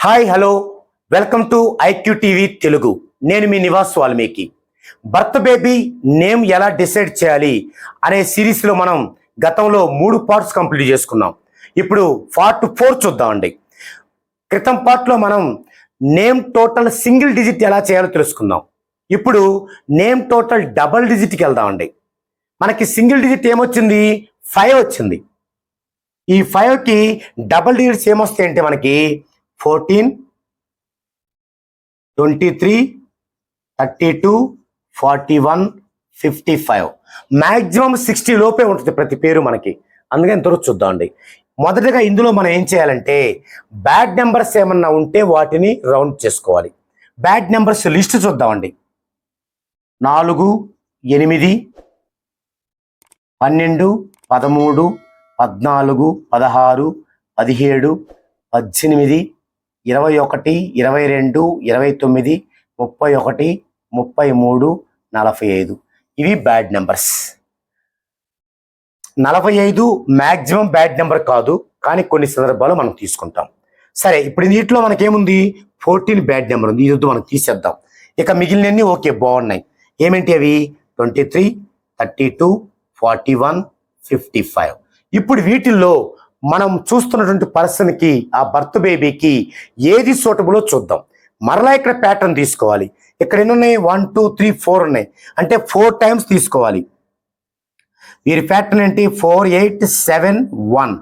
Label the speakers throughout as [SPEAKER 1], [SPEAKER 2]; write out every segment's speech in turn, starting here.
[SPEAKER 1] Hi hello welcome to IQ TV Telugu. నేను మీ Nivas Valmiki. Birth baby name ఎలా డిసైడ్ చేయాలి అనే సిరీస్లో మనం గతంలో 3 పార్ట్స్ కంప్లీట్ చేసుకున్నాం. ఇప్పుడు పార్ట్ 4 చూద్దామండి. క్రితం పార్ట్లో మనం నేమ్ టోటల్ సింగిల్ డిజిట్ ఎలా చేయాలో తెలుసుకుందాం. ఇప్పుడు నేమ్ టోటల్ డబల్ డిజిట్కి వెళ్దామండి. మనకి సింగిల్ డిజిట్ ఏమొచ్చింది? 5 వచ్చింది. ఈ 5కి డబల్ డిజిట్స్ ఏమొస్తాయంటే మనకి 14, 23, 32, 41, 55, మ్యాక్సిమం 60 లోపే ఉంటుంది ప్రతి పేరు మనకి. అందుకని త్వరగా చూద్దామండి. మొదటగా ఇందులో మనం ఏం చేయాలంటే బ్యాడ్ నెంబర్స్ ఏమన్నా ఉంటే వాటిని రౌండ్ చేసుకోవాలి. బ్యాడ్ నెంబర్స్ లిస్ట్ చూద్దామండి. 4, 8, 12, 13, 14, 16, 17, 18, 21, 22, 29, 31, 33, 45 ఇవి bad numbers. 45 maximum bad number కాదు, కానీ కొన్ని సందర్భాలు మనం తీసుకుంటాం. సరే, ఇప్పుడు వీటిలో మనకేముంది? 14 బ్యాడ్ నెంబర్ ఉంది. ఇది మనం తీసేద్దాం. ఇక మిగిలినన్ని ఓకే, బాగున్నాయి. ఏమేంటి అవి? 23, 32, 41, 55. ఇప్పుడు వీటిల్లో మనం చూస్తున్నటువంటి పర్సన్కి, ఆ బర్త్ బేబీకి ఏది సూటబులో చూద్దాం. మరలా ఇక్కడ ప్యాటర్న్ తీసుకోవాలి. ఇక్కడ ఎన్ని ఉన్నాయి? 1, 2, 3, 4 ఉన్నాయి. అంటే 4 టైమ్స్ తీసుకోవాలి. వీరి ప్యాటర్న్ ఏంటి? 4, 8, 7, 1,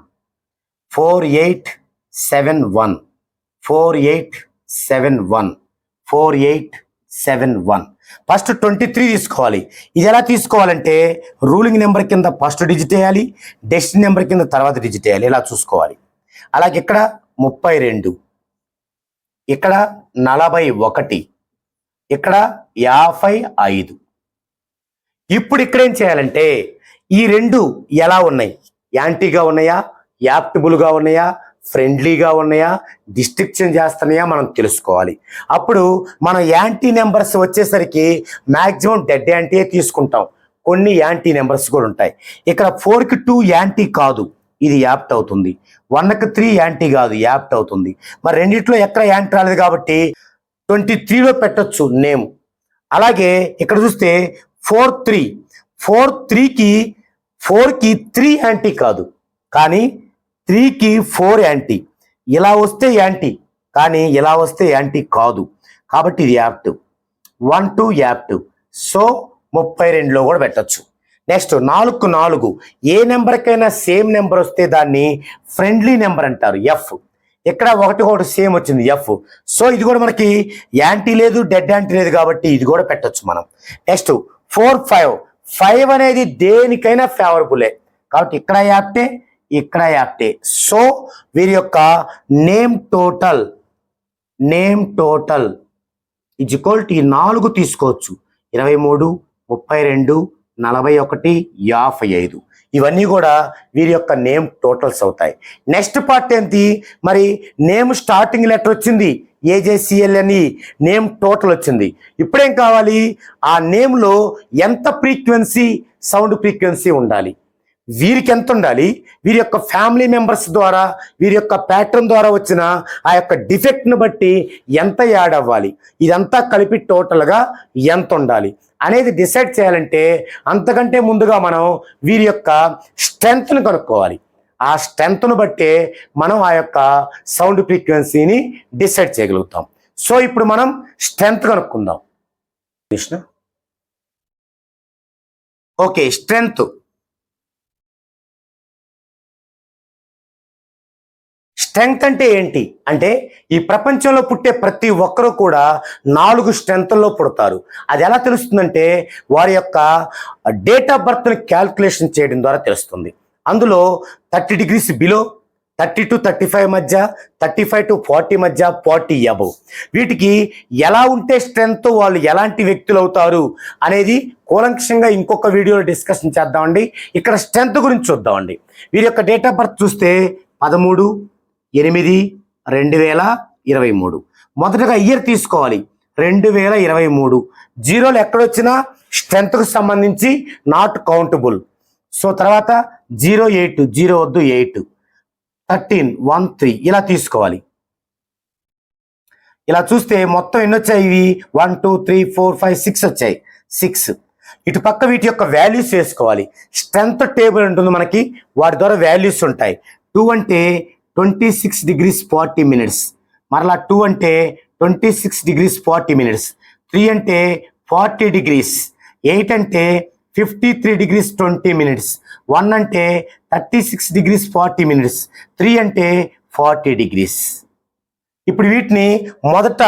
[SPEAKER 1] 4, 8, 7, 1, 4, 8, 7, 1, 4, 8, 7, 1. ఫస్ట్ 23 తీసుకోవాలి. ఇది ఎలా తీసుకోవాలంటే రూలింగ్ నెంబర్ కింద ఫస్ట్ డిజిట్ వేయాలి, డెస్టినీ నెంబర్ కింద తర్వాత డిజిట్ వేయాలి. ఇలా చూసుకోవాలి. అలాగే ఇక్కడ 32, ఇక్కడ 41, ఇక్కడ 55. ఇప్పుడు ఇక్కడ ఏం చేయాలంటే ఈ రెండు ఎలా ఉన్నాయి? యాంటీగా ఉన్నాయా, యాప్టబుల్గా ఉన్నాయా, ఫ్రెండ్లీగా ఉన్నాయా, డిస్ట్రిక్షన్ చేస్తున్నాయా మనం తెలుసుకోవాలి. అప్పుడు మనం యాంటీ నెంబర్స్ వచ్చేసరికి మ్యాక్సిమం డెడ్ యాంటీయే తీసుకుంటాం. కొన్ని యాంటీ నెంబర్స్ కూడా ఉంటాయి. ఇక్కడ 4కి 2 యాంటీ కాదు, ఇది యాప్ట్ అవుతుంది. 1కి 3 యాంటీ కాదు, యాప్ట్ అవుతుంది. మరి రెండిట్లో ఎక్కడ యాంటీ రాలేదు కాబట్టి 23లో పెట్టొచ్చు నేమ్. అలాగే ఇక్కడ చూస్తే 4, 3కి 3 యాంటీ కాదు, కానీ 3కి 4 యాంటీ. ఇలా వస్తే యాంటీ, కానీ ఇలా వస్తే యాంటీ కాదు. కాబట్టి ఇది యాప్ట్. 1, 2 యాప్ట్. సో 32లో కూడా పెట్టచ్చు. నెక్స్ట్ 4కు 4, ఏ నెంబర్కైనా సేమ్ నెంబర్ వస్తే దాన్ని ఫ్రెండ్లీ నెంబర్ అంటారు, ఎఫ్. ఇక్కడ 1 సేమ్ వచ్చింది, ఎఫ్. సో ఇది కూడా మనకి యాంటీ లేదు, డెడ్ యాంటీ లేదు, కాబట్టి ఇది కూడా పెట్టచ్చు మనం. నెక్స్ట్ 4, 5 అనేది దేనికైనా ఫేవరబులే, కాబట్టి ఇక్కడ యాప్టే, ఇక్కడ యాప్టే. సో వీరి యొక్క name total is equal to 4 తీసుకోవచ్చు. 23, 32, 41, 55 ఇవన్నీ కూడా వీరి యొక్క నేమ్ టోటల్స్ అవుతాయి. నెక్స్ట్ పార్ట్ ఏంటి? మరి నేమ్ స్టార్టింగ్ లెటర్ వచ్చింది, ఏజేసిఎల్ అని నేమ్ టోటల్ వచ్చింది. ఇప్పుడేం కావాలి? ఆ నేమ్లో ఎంత ఫ్రీక్వెన్సీ, సౌండ్ ఫ్రీక్వెన్సీ ఉండాలి, వీరికి ఎంత ఉండాలి, వీరి యొక్క ఫ్యామిలీ మెంబర్స్ ద్వారా, వీరి యొక్క ప్యాటర్న్ ద్వారా వచ్చిన ఆ యొక్క డిఫెక్ట్ను బట్టి ఎంత యాడ్ అవ్వాలి, ఇదంతా కలిపి టోటల్గా ఎంత ఉండాలి అనేది డిసైడ్ చేయాలంటే అంతకంటే ముందుగా మనం వీరి యొక్క స్ట్రెంగ్త్ను కనుక్కోవాలి. ఆ స్ట్రెంగ్త్ను బట్టే మనం ఆ యొక్క సౌండ్ ఫ్రీక్వెన్సీని డిసైడ్ చేయగలుగుతాం. సో ఇప్పుడు మనం స్ట్రెంగ్త్ కనుక్కుందాం. Okay, strength. స్ట్రెంగ్త్ అంటే ఏంటి అంటే ఈ ప్రపంచంలో పుట్టే ప్రతి ఒక్కరూ కూడా 4 స్ట్రెంగ్త్లో పుడతారు. అది ఎలా తెలుస్తుందంటే వారి యొక్క డేట్ ఆఫ్ బర్త్ని క్యాల్కులేషన్ చేయడం ద్వారా తెలుస్తుంది. అందులో 30 degrees బిలో, 30 to 35 మధ్య, 35 to 40 మధ్య, 40 అబవ్. వీటికి ఎలా ఉంటే స్ట్రెంగ్త్, వాళ్ళు ఎలాంటి వ్యక్తులు అవుతారు అనేది కూలంకషంగా ఇంకొక వీడియోలో డిస్కషన్ చేద్దామండి. ఇక్కడ స్ట్రెంగ్త్ గురించి చూద్దామండి. వీరి యొక్క డేట్ ఆఫ్ బర్త్ చూస్తే 13/8/2023. మొదటగా ఇయర్ తీసుకోవాలి, 2023. జీరోలు ఎక్కడొచ్చినా స్ట్రెంగ్త్కు సంబంధించి నాట్ కౌంటబుల్. సో తర్వాత 08, 0 వద్దు, 8, 13, 1, 3 ఇలా తీసుకోవాలి. ఇలా చూస్తే మొత్తం ఎన్ని వచ్చాయి? ఇవి 1 2 3 4 5 6 వచ్చాయి. 6. ఇటు పక్క వీటి యొక్క వాల్యూస్ వేసుకోవాలి. స్ట్రెంత్ టేబుల్ ఉంటుంది మనకి, వాటి ద్వారా వాల్యూస్ ఉంటాయి. 2 అంటే 26 degrees 40 minutes. మరలా 2 అంటే 26 degrees 40 minutes. 3 అంటే 40 degrees. 8 అంటే 53 degrees 20 minutes. 1 అంటే 36 degrees 40 minutes. 3 అంటే 40 degrees. ఇప్పుడు వీటిని మొదట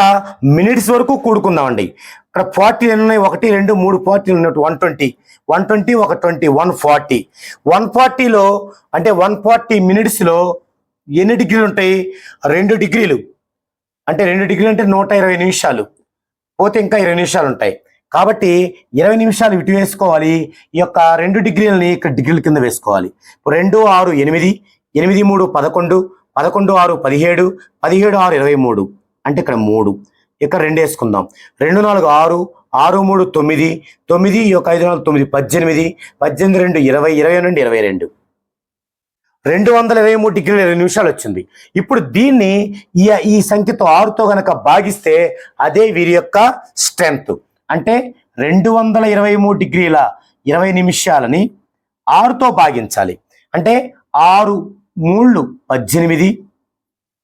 [SPEAKER 1] మినిట్స్ వరకు కూడుకుందామండి. ఇక్కడ 40 ఎన్ని ఉన్నాయి? 1 2 3 40 ఉన్నట్టు 120 120 120 140. 140లో అంటే 140 మినిట్స్లో ఎన్ని డిగ్రీలు ఉంటాయి? 2 డిగ్రీలు. అంటే 2 డిగ్రీలు అంటే 120 నిమిషాలు. పోతే ఇంకా 20 నిమిషాలు ఉంటాయి. కాబట్టి 20 నిమిషాలు ఇటు వేసుకోవాలి. ఈ యొక్క 2 డిగ్రీలని ఇక్కడ డిగ్రీల కింద వేసుకోవాలి. 2 6 8 8 3 11 11 6 17 17 6 23 అంటే ఇక్కడ 3. ఇక్కడ 2 వేసుకుందాం. 2 4 6 6 3 9 9 ఈ యొక్క 5 4 9 18 18 2 20 20 నుండి 22 223 డిగ్రీల 20 నిమిషాలు వచ్చింది. ఇప్పుడు దీన్ని ఈ సంఖ్యతో 6తో గనక భాగిస్తే అదే వీరి యొక్క స్ట్రెంత్. అంటే 223 డిగ్రీల 20 నిమిషాలని 6తో భాగించాలి. అంటే 6 3 18,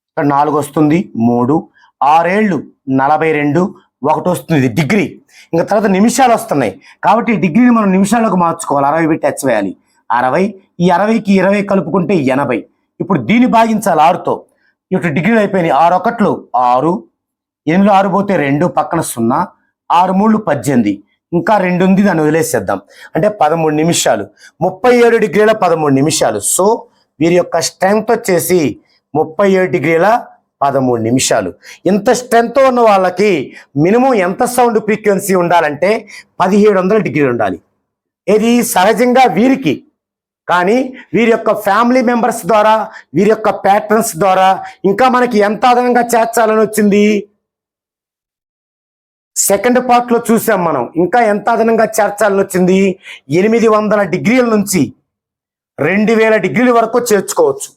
[SPEAKER 1] ఇక్కడ 4 వస్తుంది 3, 6 ఏళ్ళు 42, 1 వస్తుంది డిగ్రీ. ఇంకా తర్వాత నిమిషాలు వస్తున్నాయి కాబట్టి ఈ డిగ్రీని మనం నిమిషాలకు మార్చుకోవాలి. 60 పెట్టి హెచ్చవేయాలి. 60, ఈ 60కి 20 కలుపుకుంటే 80. ఇప్పుడు దీన్ని భాగించాలి 6తో. ఇటు డిగ్రీలు అయిపోయినాయి. 6 1 6, 8 6 పోతే 2, పక్కన 0, 6 3 18, ఇంకా 2 ఉంది, దాన్ని వదిలేసేద్దాం. అంటే 13 నిమిషాలు. 37 డిగ్రీల 13 నిమిషాలు. సో వీరి యొక్క స్ట్రెంగ్త్ వచ్చేసి 37 డిగ్రీల 13 నిమిషాలు. ఇంత స్ట్రెంగ్త్ ఉన్న వాళ్ళకి మినిమం ఎంత సౌండ్ ఫ్రీక్వెన్సీ ఉండాలంటే 1700 డిగ్రీలు ఉండాలి. ఇది సహజంగా వీరికి. కానీ వీరి యొక్క ఫ్యామిలీ మెంబర్స్ ద్వారా, వీరి యొక్క ప్యాట్రన్స్ ద్వారా ఇంకా మనకి ఎంత అదనంగా చేర్చాలని వచ్చింది సెకండ్ పార్ట్ లో చూసాం మనం. ఇంకా ఎంత అదనంగా చేర్చాలని వచ్చింది? 800 డిగ్రీల నుంచి 2000 డిగ్రీల వరకు చేర్చుకోవచ్చు.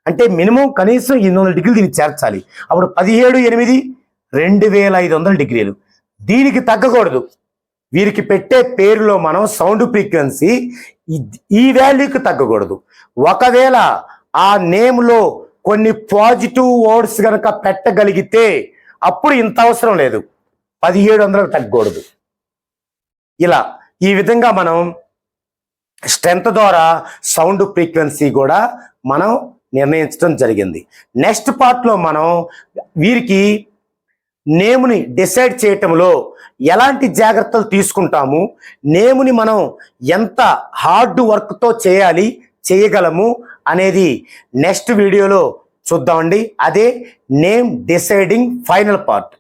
[SPEAKER 1] అంటే మినిమం కనీసం 800 డిగ్రీలు దీన్ని చేర్చాలి. అప్పుడు 17 8 2500 డిగ్రీలు. దీనికి తగ్గకూడదు. వీరికి పెట్టే పేరులో మనం సౌండ్ ఫ్రీక్వెన్సీ ఈ వాల్యూకి తగ్గకూడదు. ఒకవేళ ఆ నేమ్లో కొన్ని పాజిటివ్ వర్డ్స్ కనుక పెట్టగలిగితే అప్పుడు ఇంత అవసరం లేదు, 1700 తగ్గకూడదు. ఇలా ఈ విధంగా మనం స్ట్రెంత్ ద్వారా సౌండ్ ఫ్రీక్వెన్సీ కూడా మనం నిర్ణయించడం జరిగింది. నెక్స్ట్ పార్ట్లో మనం వీరికి నేముని డిసైడ్ చేయటంలో ఎలాంటి జాగ్రత్తలు తీసుకుంటాము, నేముని మనం ఎంత హార్డ్ వర్క్తో చేయగలము అనేది నెక్స్ట్ వీడియోలో చూద్దామండి. అదే నేమ్ డిసైడింగ్ ఫైనల్ పార్ట్.